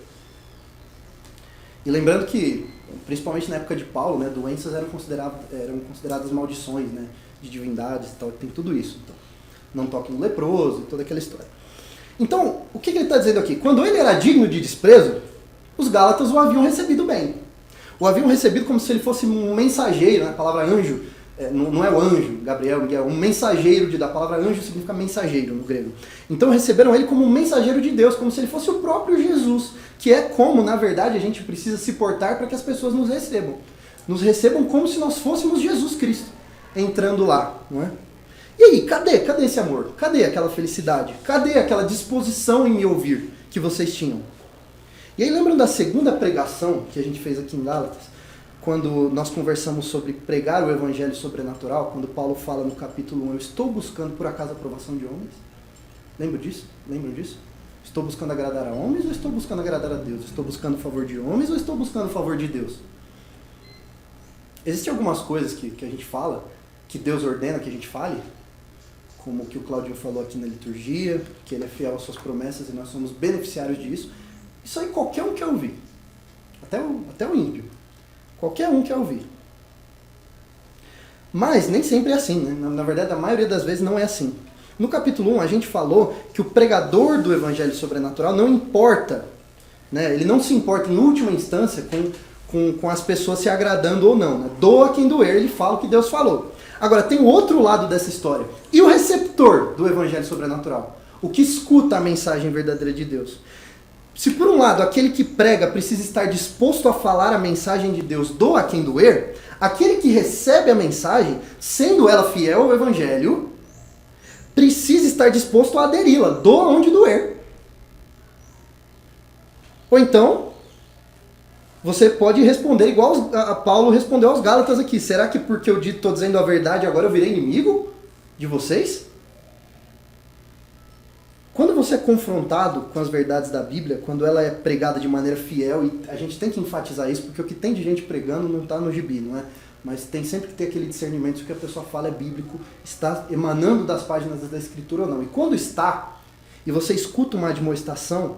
E lembrando que, principalmente na época de Paulo, né, doenças eram consideradas maldições, né, de divindades e tal, tem tudo isso. Então, não toque no leproso, toda aquela história. Então, o que ele está dizendo aqui? Quando ele era digno de desprezo, os Gálatas o haviam recebido bem. O haviam recebido como se ele fosse um mensageiro, né, a palavra anjo, não é o anjo, Gabriel, Miguel, um mensageiro, da palavra anjo significa mensageiro no grego. Então receberam ele como um mensageiro de Deus, como se ele fosse o próprio Jesus, que é como, na verdade, a gente precisa se portar para que as pessoas nos recebam. Nos recebam como se nós fôssemos Jesus Cristo, entrando lá, não é? E aí, cadê esse amor? Cadê aquela felicidade? Cadê aquela disposição em me ouvir que vocês tinham? E aí lembram da segunda pregação que a gente fez aqui em Gálatas? quando nós conversamos sobre pregar o evangelho sobrenatural, quando Paulo fala no capítulo 1, eu estou buscando por acaso a aprovação de homens? Lembram disso? Lembram disso? Estou buscando agradar a homens ou estou buscando agradar a Deus? Estou buscando o favor de homens ou estou buscando o favor de Deus? Existem algumas coisas que a gente fala, que Deus ordena que a gente fale, como o que o Claudinho falou aqui na liturgia, que ele é fiel às suas promessas e nós somos beneficiários disso. Isso aí qualquer um quer ouvir. Até o ímpio. Qualquer um quer ouvir. Mas nem sempre é assim, né? Na verdade, a maioria das vezes não é assim. No capítulo 1, a gente falou que o pregador do evangelho sobrenatural não importa, né? Ele não se importa, em última instância, com as pessoas se agradando ou não. Né? Doa quem doer, ele fala o que Deus falou. Agora, tem o outro lado dessa história. E o receptor do evangelho sobrenatural? O que escuta a mensagem verdadeira de Deus? Se por um lado aquele que prega precisa estar disposto a falar a mensagem de Deus, doa quem doer, aquele que recebe a mensagem, sendo ela fiel ao evangelho, precisa estar disposto a aderi-la, doa onde doer. Ou então, você pode responder igual a Paulo respondeu aos Gálatas aqui. Será que porque eu estou dizendo a verdade agora eu virei inimigo de vocês? Quando você é confrontado com as verdades da Bíblia, quando ela é pregada de maneira fiel, e a gente tem que enfatizar isso, porque o que tem de gente pregando não está no gibi, não é? Mas tem sempre que ter aquele discernimento se o que a pessoa fala é bíblico, está emanando das páginas da Escritura ou não. E quando está, e você escuta uma admoestação,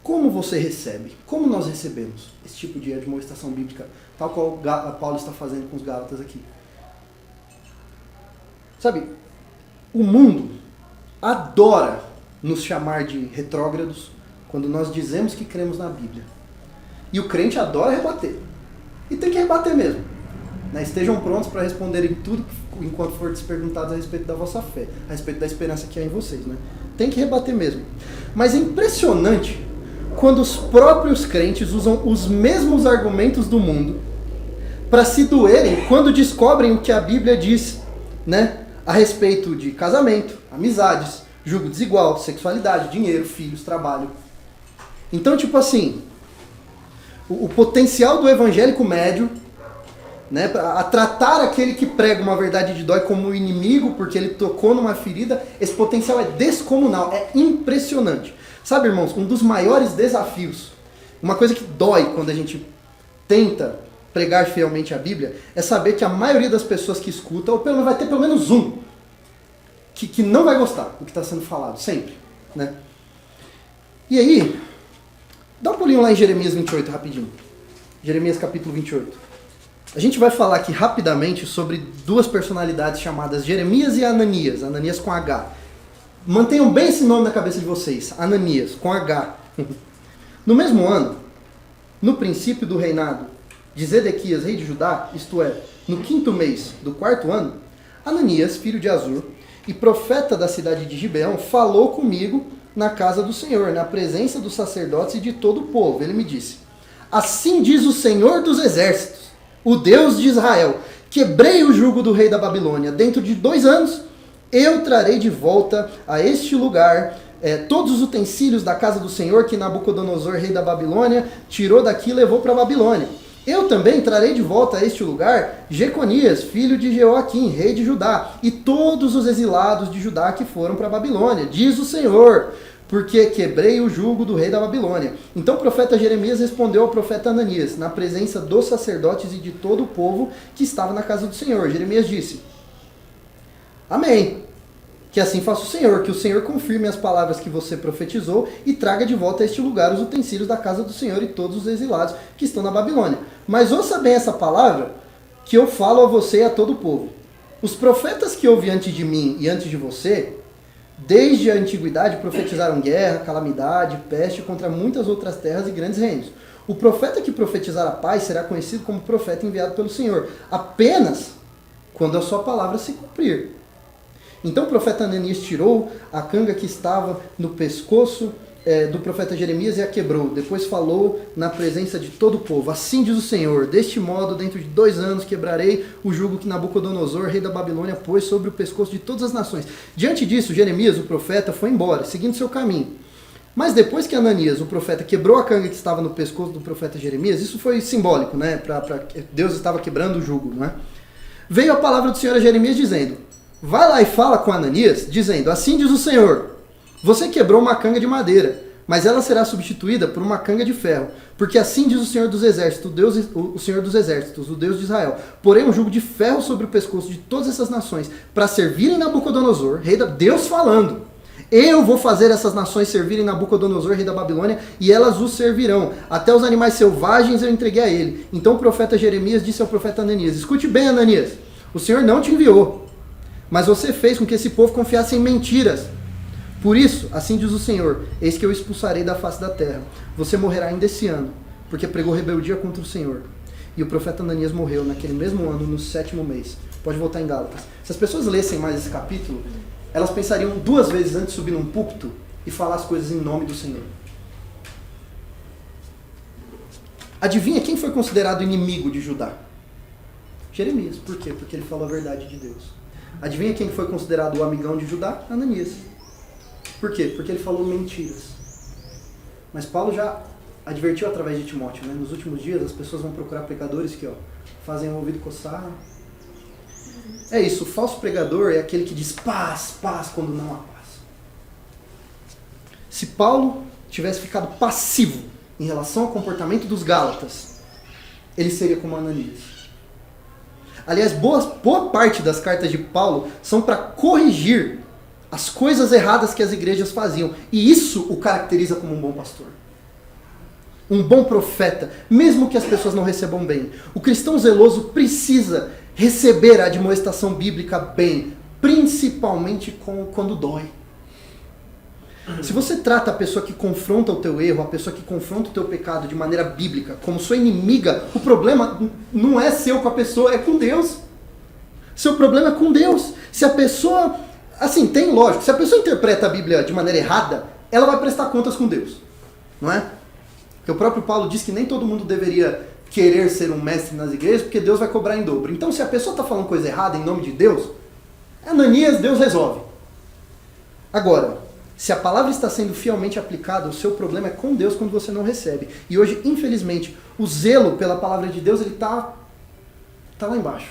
como você recebe? Como nós recebemos esse tipo de admoestação bíblica, tal qual Paulo está fazendo com os Gálatas aqui? Sabe, o mundo adora nos chamar de retrógrados quando nós dizemos que cremos na Bíblia. E o crente adora rebater. E tem que rebater mesmo. Né? Estejam prontos para responderem tudo enquanto for perguntados a respeito da vossa fé, a respeito da esperança que há em vocês. Né? Tem que rebater mesmo. Mas é impressionante quando os próprios crentes usam os mesmos argumentos do mundo para se doerem quando descobrem o que a Bíblia diz, né? A respeito de casamento, amizades, julgo desigual, sexualidade, dinheiro, filhos, trabalho. Então, tipo assim, o potencial do evangélico médio, né, a tratar aquele que prega uma verdade de dói como inimigo porque ele tocou numa ferida, esse potencial é descomunal, é impressionante. Sabe, irmãos, um dos maiores desafios, uma coisa que dói quando a gente tenta pregar fielmente a Bíblia, é saber que a maioria das pessoas que escutam, ou pelo menos vai ter pelo menos um, que não vai gostar do que está sendo falado, sempre. Né? E aí, dá um pulinho lá em Jeremias 28 rapidinho. Jeremias capítulo 28. A gente vai falar aqui rapidamente sobre duas personalidades chamadas Jeremias e Ananias. Ananias com H. Mantenham bem esse nome na cabeça de vocês. Ananias, com H. No mesmo ano, no princípio do reinado de Zedequias, rei de Judá, isto é, no 5º mês do 4º ano, Ananias, filho de Azur, e profeta da cidade de Gibeão, falou comigo na casa do Senhor, na presença dos sacerdotes e de todo o povo. Ele me disse: assim diz o Senhor dos exércitos, o Deus de Israel, quebrei o jugo do rei da Babilônia. Dentro de 2 anos, eu trarei de volta a este lugar todos os utensílios da casa do Senhor que Nabucodonosor, rei da Babilônia, tirou daqui e levou para a Babilônia. Eu também trarei de volta a este lugar Jeconias, filho de Jeoaquim, rei de Judá, e todos os exilados de Judá que foram para a Babilônia, diz o Senhor, porque quebrei o jugo do rei da Babilônia. Então o profeta Jeremias respondeu ao profeta Ananias, na presença dos sacerdotes e de todo o povo que estava na casa do Senhor. Jeremias disse: amém. Que assim faça o Senhor, que o Senhor confirme as palavras que você profetizou e traga de volta a este lugar os utensílios da casa do Senhor e todos os exilados que estão na Babilônia. Mas ouça bem essa palavra que eu falo a você e a todo o povo. Os profetas que houve antes de mim e antes de você, desde a antiguidade, profetizaram guerra, calamidade, peste contra muitas outras terras e grandes reinos. O profeta que profetizar a paz será conhecido como profeta enviado pelo Senhor, apenas quando a sua palavra se cumprir. Então o profeta Ananias tirou a canga que estava no pescoço do profeta Jeremias e a quebrou. Depois falou na presença de todo o povo: assim diz o Senhor, deste modo, dentro de 2 anos, quebrarei o jugo que Nabucodonosor, rei da Babilônia, pôs sobre o pescoço de todas as nações. Diante disso, Jeremias, o profeta, foi embora, seguindo seu caminho. Mas depois que Ananias, o profeta, quebrou a canga que estava no pescoço do profeta Jeremias, isso foi simbólico, né? Deus estava quebrando o jugo, né? Veio a palavra do Senhor a Jeremias dizendo: vai lá e fala com Ananias, dizendo: assim diz o Senhor, você quebrou uma canga de madeira, mas ela será substituída por uma canga de ferro, porque assim diz o Senhor dos Exércitos, o Senhor dos Exércitos, o Deus de Israel. Porém um jugo de ferro sobre o pescoço de todas essas nações, para servirem Nabucodonosor, rei da... Deus falando. Eu vou fazer essas nações servirem Nabucodonosor, rei da Babilônia, e elas o servirão. Até os animais selvagens eu entreguei a ele. Então o profeta Jeremias disse ao profeta Ananias: escute bem, Ananias, o Senhor não te enviou, mas você fez com que esse povo confiasse em mentiras. Por isso, assim diz o Senhor, eis que eu expulsarei da face da terra. Você morrerá ainda esse ano, porque pregou rebeldia contra o Senhor. E o profeta Ananias morreu naquele mesmo ano, no 7º mês. Pode voltar em Gálatas. Se as pessoas lessem mais esse capítulo, elas pensariam 2 vezes antes de subir num púlpito e falar as coisas em nome do Senhor. Adivinha quem foi considerado inimigo de Judá? Jeremias. Por quê? Porque ele falou a verdade de Deus. Adivinha quem foi considerado o amigão de Judá? Ananias. Por quê? Porque ele falou mentiras. Mas Paulo já advertiu através de Timóteo, né? Nos últimos dias as pessoas vão procurar pregadores que fazem o ouvido coçar. É isso, o falso pregador é aquele que diz paz, paz, quando não há paz. Se Paulo tivesse ficado passivo em relação ao comportamento dos Gálatas, ele seria como Ananias. Aliás, boa parte das cartas de Paulo são para corrigir as coisas erradas que as igrejas faziam. E isso o caracteriza como um bom pastor. Um bom profeta, mesmo que as pessoas não recebam bem. O cristão zeloso precisa receber a admoestação bíblica bem, principalmente quando dói. Se você trata a pessoa que confronta o teu erro, a pessoa que confronta o teu pecado de maneira bíblica, como sua inimiga, o problema não é seu com a pessoa, é com Deus. Seu problema é com Deus. Se a pessoa, assim, tem lógico, se a pessoa interpreta a Bíblia de maneira errada, ela vai prestar contas com Deus, não é? Porque o próprio Paulo diz que nem todo mundo deveria querer ser um mestre nas igrejas, porque Deus vai cobrar em dobro. Então, se a pessoa está falando coisa errada em nome de Deus, Ananias, Deus resolve. Agora, se a palavra está sendo fielmente aplicada, o seu problema é com Deus quando você não recebe. E hoje, infelizmente, o zelo pela palavra de Deus, ele está lá embaixo.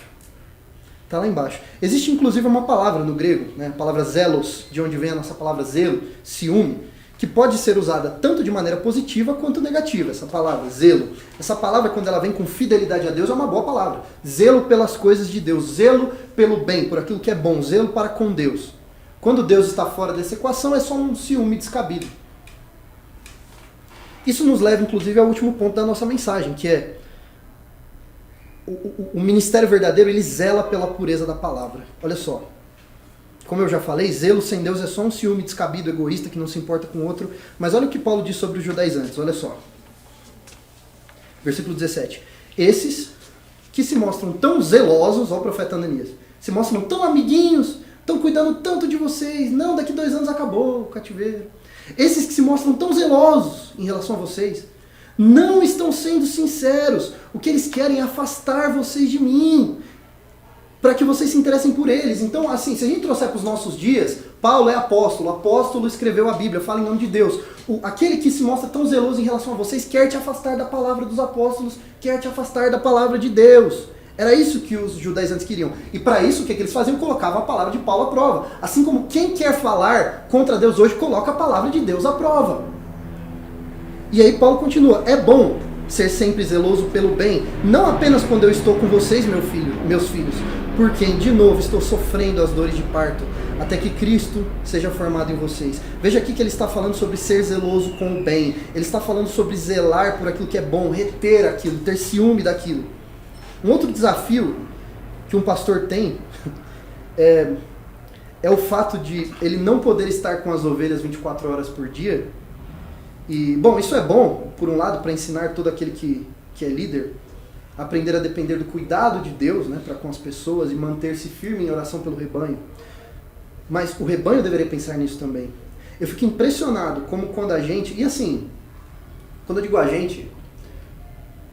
Está lá embaixo. Existe, inclusive, uma palavra no grego, né, a palavra zelos, de onde vem a nossa palavra zelo, ciúme, que pode ser usada tanto de maneira positiva quanto negativa, essa palavra, zelo. Essa palavra, quando ela vem com fidelidade a Deus, é uma boa palavra. Zelo pelas coisas de Deus, zelo pelo bem, por aquilo que é bom, zelo para com Deus. Quando Deus está fora dessa equação, é só um ciúme descabido. Isso nos leva, inclusive, ao último ponto da nossa mensagem, que é o ministério verdadeiro, ele zela pela pureza da palavra. Olha só. Como eu já falei, zelo sem Deus é só um ciúme descabido, egoísta, que não se importa com o outro. Mas olha o que Paulo diz sobre os judaizantes, olha só. Versículo 17. Esses que se mostram tão zelosos, ó o profeta Ananias, se mostram tão amiguinhos, estão cuidando tanto de vocês, não, daqui 2 anos acabou o cativeiro. Esses que se mostram tão zelosos em relação a vocês, não estão sendo sinceros. O que eles querem é afastar vocês de mim, para que vocês se interessem por eles. Então, assim, se a gente trouxer para os nossos dias, Paulo é apóstolo escreveu a Bíblia, fala em nome de Deus. Aquele que se mostra tão zeloso em relação a vocês quer te afastar da palavra dos apóstolos, quer te afastar da palavra de Deus. Era isso que os judaizantes queriam. E para isso, o que eles faziam? Colocavam a palavra de Paulo à prova. Assim como quem quer falar contra Deus hoje, coloca a palavra de Deus à prova. E aí Paulo continua, é bom ser sempre zeloso pelo bem, não apenas quando eu estou com vocês, meus filhos, por quem, de novo, estou sofrendo as dores de parto, até que Cristo seja formado em vocês. Veja aqui que ele está falando sobre ser zeloso com o bem. Ele está falando sobre zelar por aquilo que é bom, reter aquilo, ter ciúme daquilo. Um outro desafio que um pastor tem é o fato de ele não poder estar com as ovelhas 24 horas por dia. E, bom, isso é bom, por um lado, para ensinar todo aquele que é líder, aprender a depender do cuidado de Deus, né, para com as pessoas e manter-se firme em oração pelo rebanho. Mas o rebanho deveria pensar nisso também. Eu fico impressionado como quando a gente... E assim, quando eu digo a gente,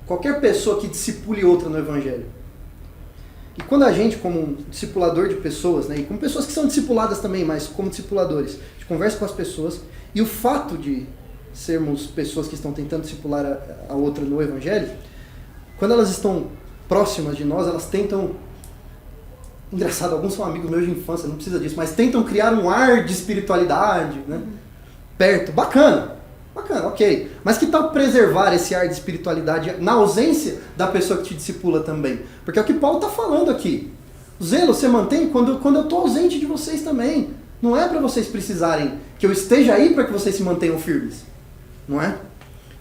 qualquer pessoa que discipule outra no Evangelho. E quando a gente, como um discipulador de pessoas, né, e como pessoas que são discipuladas também, mas como discipuladores, a gente conversa com as pessoas, e o fato de sermos pessoas que estão tentando discipular a outra no Evangelho, quando elas estão próximas de nós, elas tentam... Engraçado, alguns são amigos meus de infância, não precisa disso, mas tentam criar um ar de espiritualidade, né? Perto. Bacana, ok. Mas que tal preservar esse ar de espiritualidade na ausência da pessoa que te discipula também? Porque é o que Paulo está falando aqui. O zelo você mantém quando eu estou ausente de vocês também. Não é para vocês precisarem que eu esteja aí para que vocês se mantenham firmes. Não é?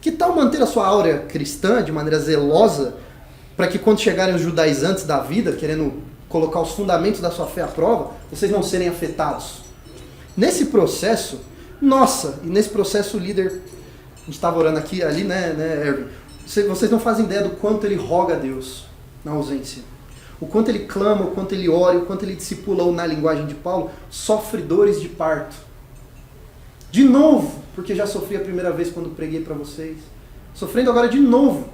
Que tal manter a sua aura cristã de maneira zelosa para que quando chegarem os judaizantes da vida, querendo colocar os fundamentos da sua fé à prova, vocês não serem afetados? Nesse processo, e nesse processo o líder, a gente estava orando aqui, ali, né, Erwin? Vocês não fazem ideia do quanto ele roga a Deus na ausência. O quanto ele clama, o quanto ele ora, o quanto ele discipula, ou na linguagem de Paulo, sofre dores de parto. De novo, porque já sofri a primeira vez quando preguei para vocês. Sofrendo agora de novo.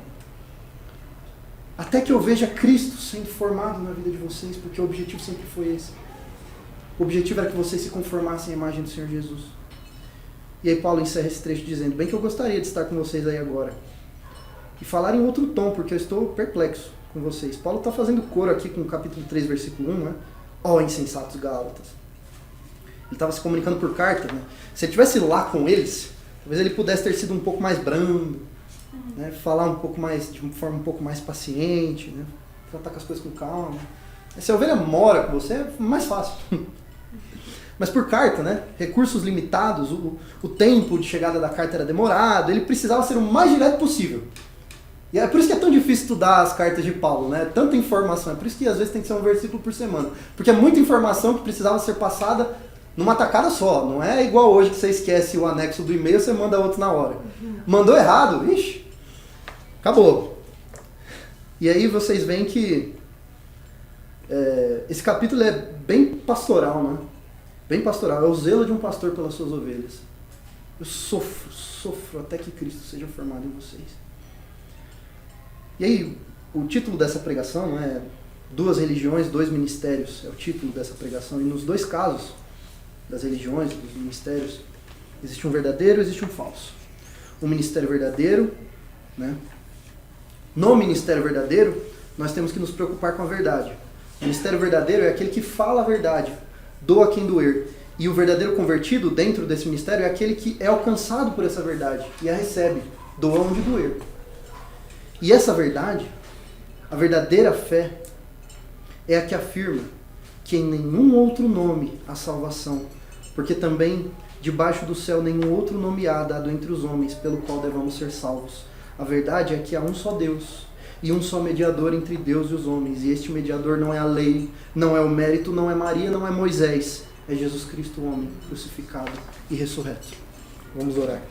Até que eu veja Cristo sendo formado na vida de vocês, porque o objetivo sempre foi esse. O objetivo era que vocês se conformassem à imagem do Senhor Jesus. E aí Paulo encerra esse trecho dizendo, bem que eu gostaria de estar com vocês aí agora. E falar em outro tom, porque eu estou perplexo com vocês. Paulo está fazendo coro aqui com o capítulo 3, versículo 1, né? Ó insensatos Gálatas. Ele estava se comunicando por carta, né? Se ele estivesse lá com eles, talvez ele pudesse ter sido um pouco mais brando, né? Falar um pouco mais, de uma forma um pouco mais paciente, né? Tratar com as coisas com calma. Se a ovelha mora com você, é mais fácil. Mas por carta, né? Recursos limitados, o tempo de chegada da carta era demorado, ele precisava ser o mais direto possível. E é por isso que é tão difícil estudar as cartas de Paulo, né? Tanta informação, é por isso que às vezes tem que ser um versículo por semana. Porque é muita informação que precisava ser passada numa tacada só. Não é igual hoje que você esquece o anexo do e-mail, você manda outro na hora. Mandou errado, ixi, acabou. E aí vocês veem que esse capítulo é bem pastoral, né? Bem pastoral. É o zelo de um pastor pelas suas ovelhas. Eu sofro até que Cristo seja formado em vocês. E aí, o título dessa pregação é Duas religiões, dois ministérios. É o título dessa pregação. E nos dois casos, das religiões, dos ministérios, existe um verdadeiro e existe um falso. Um ministério verdadeiro, né? No ministério verdadeiro, nós temos que nos preocupar com a verdade. O ministério verdadeiro é aquele que fala a verdade, doa quem doer. E o verdadeiro convertido dentro desse ministério é aquele que é alcançado por essa verdade e a recebe, doa onde doer. E essa verdade, a verdadeira fé, é a que afirma que em nenhum outro nome há salvação, porque também debaixo do céu nenhum outro nome há dado entre os homens pelo qual devamos ser salvos. A verdade é que há um só Deus e um só mediador entre Deus e os homens, e este mediador não é a lei, não é o mérito, não é Maria, não é Moisés, é Jesus Cristo, o homem crucificado e ressurreto. Vamos orar.